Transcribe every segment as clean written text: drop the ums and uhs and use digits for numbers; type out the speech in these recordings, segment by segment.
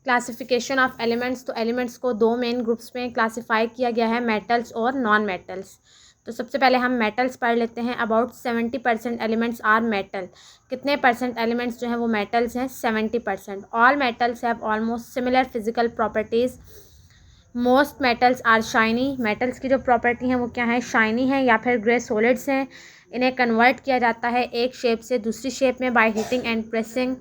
Classification of elements, तो elements को दो मेन ग्रुप्स में क्लासिफाई किया गया है, मेटल्स और नॉन मेटल्स। तो सबसे पहले हम मेटल्स पढ़ लेते हैं। About 70% elements are metal. कितने परसेंट एलिमेंट्स जो हैं वो मेटल्स हैं? 70%। All metals have almost similar physical properties. Most metals are shiny. Metals की जो प्रॉपर्टी हैं वो क्या है? शाइनी है या फिर ग्रे सॉलिड्स हैं। इन्हें कन्वर्ट किया जाता है एक शेप से दूसरी शेप में by heating and pressing.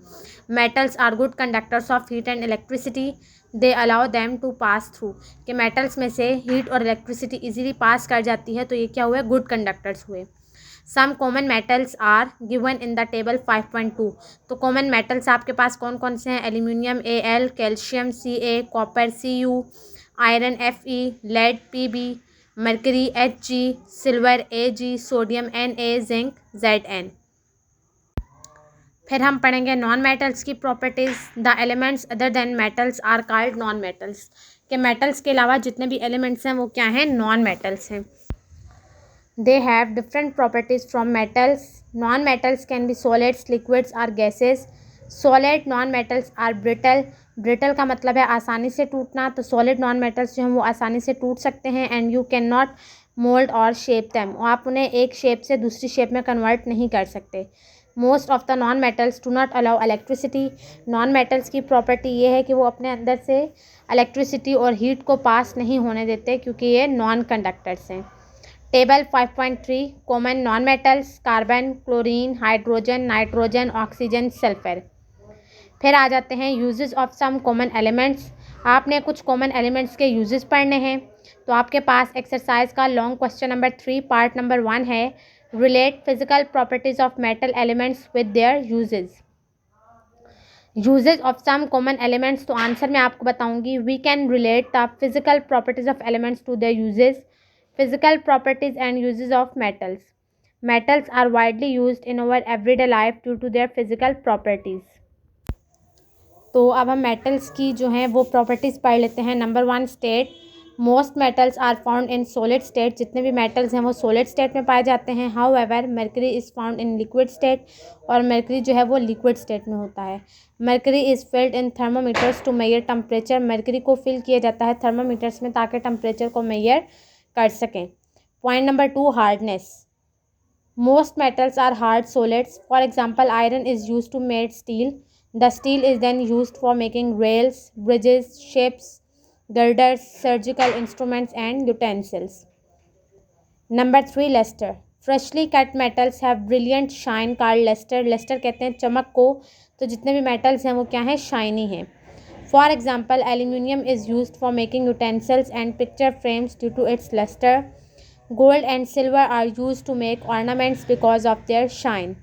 Metals are good conductors of heat and electricity. They allow them to pass through. कि मेटल्स में से हीट और इलेक्ट्रिसिटी इजीली पास कर जाती है, तो ये क्या हुए? गुड कंडक्टर्स हुए। Some common metals are given in the table 5.2। तो कॉमन मेटल्स आपके पास कौन कौन से हैं? Aluminium Al, calcium Ca, copper Cu, iron Fe, lead Pb, mercury Hg, silver Ag, sodium Na, zinc Zn। फिर हम पढ़ेंगे नॉन मेटल्स की properties. The elements other than metals are called non metals. के मेटल्स के अलावा जितने भी elements हैं वो क्या हैं? नॉन मेटल्स हैं। They have different properties from metals. Non metals can be solids, liquids are gases. Solid non metals are brittle. Brittle का मतलब है आसानी से टूटना, तो सॉलिड नॉन मेटल्स जो हैं वो आसानी से टूट सकते हैं। And you can not mould और शेप दैम। आप उन्हें एक शेप से दूसरी शेप में कन्वर्ट नहीं कर सकते। Most of the non metals do not allow electricity. Non metals की प्रॉपर्टी ये है कि वो अपने अंदर से इलेक्ट्रिसिटी और हीट को पास नहीं होने देते, क्योंकि ये नॉन कंडक्टर्स हैं। Table 5.3 common non metals: carbon, chlorine, hydrogen, nitrogen, oxygen, sulphur. फिर आ जाते हैं uses of some common elements. आपने कुछ कॉमन एलिमेंट्स के यूजेस पढ़ने हैं। तो आपके पास एक्सरसाइज का long question number 3 part number 1 है, relate physical properties of metal elements with their uses. Uses of some common elements, तो आंसर मैं आपको बताऊंगी। We can relate the physical properties of elements to their uses. Physical properties and uses of metals. Metals are widely used in our everyday life due to their physical properties. तो अब हम metals की जो हैं वो properties पढ़ लेते हैं। Number 1 state, most metals are found in solid state. जितने भी मेटल्स हैं वो सॉलिड स्टेट में पाए जाते हैं। However mercury is found in liquid state. और मरकरी जो है वो लिक्विड स्टेट में होता है। Mercury is filled in thermometers to measure temperature. Mercury को फिल किया जाता है थर्मोमीटर्स में ताकि टेम्परेचर को मेजर कर सकें। Point number 2 hardness, most metals are hard solids. For example iron is use to made steel. The steel is then used for making rails, bridges, ships, girders, surgical instruments, and utensils. Number 3 luster. Freshly cut metals have brilliant shine called luster. Luster कहते हैं चमक को। तो जितने भी metals हैं वो क्या हैं? shiny हैं। For example, aluminium is used for making utensils and picture frames due to its luster. Gold and silver are used to make ornaments because of their shine.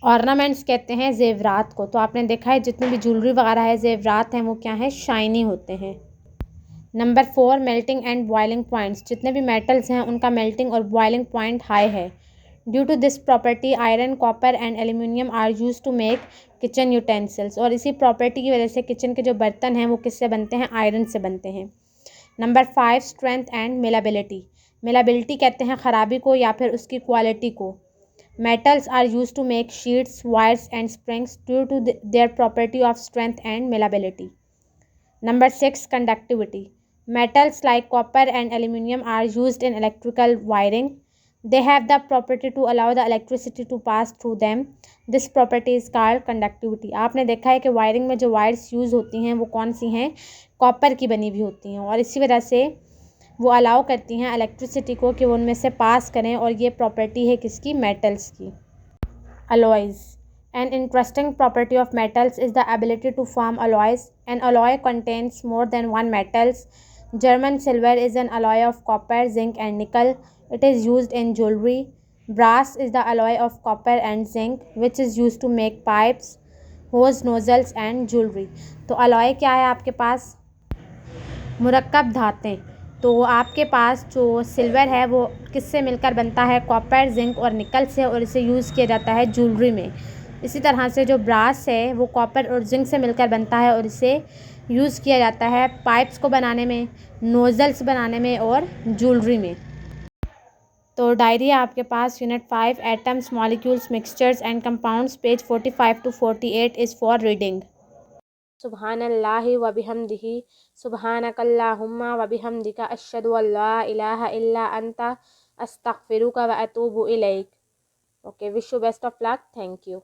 Ornaments कहते हैं जेवरात को। तो आपने देखा है जितनी भी ज्वेलरी वगैरह है, जेवरात हैं, वो क्या है? शाइनी होते हैं। Number 4 melting and boiling points. जितने भी मेटल्स हैं उनका मेल्टिंग और बॉइलिंग पॉइंट हाई है। Due to this property iron, copper and aluminium are use to make kitchen utensils. और इसी प्रॉपर्टी की वजह से किचन के जो बर्तन हैं वो किससे बनते हैं? आयरन से बनते हैं। Number 5 strength and malleability. Malleability कहते हैं ख़राबी को या फिर उसकी क्वालिटी को। Metals are used to make sheets, wires and springs due to their property of strength and malleability. Number 6 conductivity. Metals like copper and aluminum are used in electrical wiring. They have the property to allow the electricity to pass through them. This property is called conductivity. आपने देखा है कि wiring में जो wires use होती हैं वो कौन सी हैं? कॉपर की बनी हुई होती हैं, और इसी वजह से वो अलाउ करती हैं इलेक्ट्रिसिटी को कि वो उनमें से पास करें। और ये प्रॉपर्टी है किसकी? मेटल्स की। alloys. An interesting property of metals is the ability to form alloys. An alloy contains more than one metals. German silver is an alloy of copper, zinc and nickel. It is used in jewelry. Brass is the alloy of copper and zinc, which is used to make pipes, hose nozzles and jewelry. तो alloy क्या है आपके पास? मुरक्कब धातें। तो आपके पास जो silver है वो किससे मिलकर बनता है? कॉपर, जिंक और निकल से, और इसे यूज़ किया जाता है ज्वेलरी में। इसी तरह से जो ब्रास है वो कॉपर और जिंक से मिलकर बनता है और इसे यूज़ किया जाता है पाइप्स को बनाने में, नोज़ल्स बनाने में और ज्वेलरी में। तो डायरी है आपके पास, unit 5 atoms, molecules, mixtures and compounds, page 45 to 48 is for reading. सुब्हानल्लाहि व बिहम्दिही सुब्हानकल्लाहुम्मा व बिहम्दिका अशहदु अल्ला इलाहा इल्ला अंता अस्तगफिरुका व अतूबु इलैक। Okay, wish you best of luck. Thank you.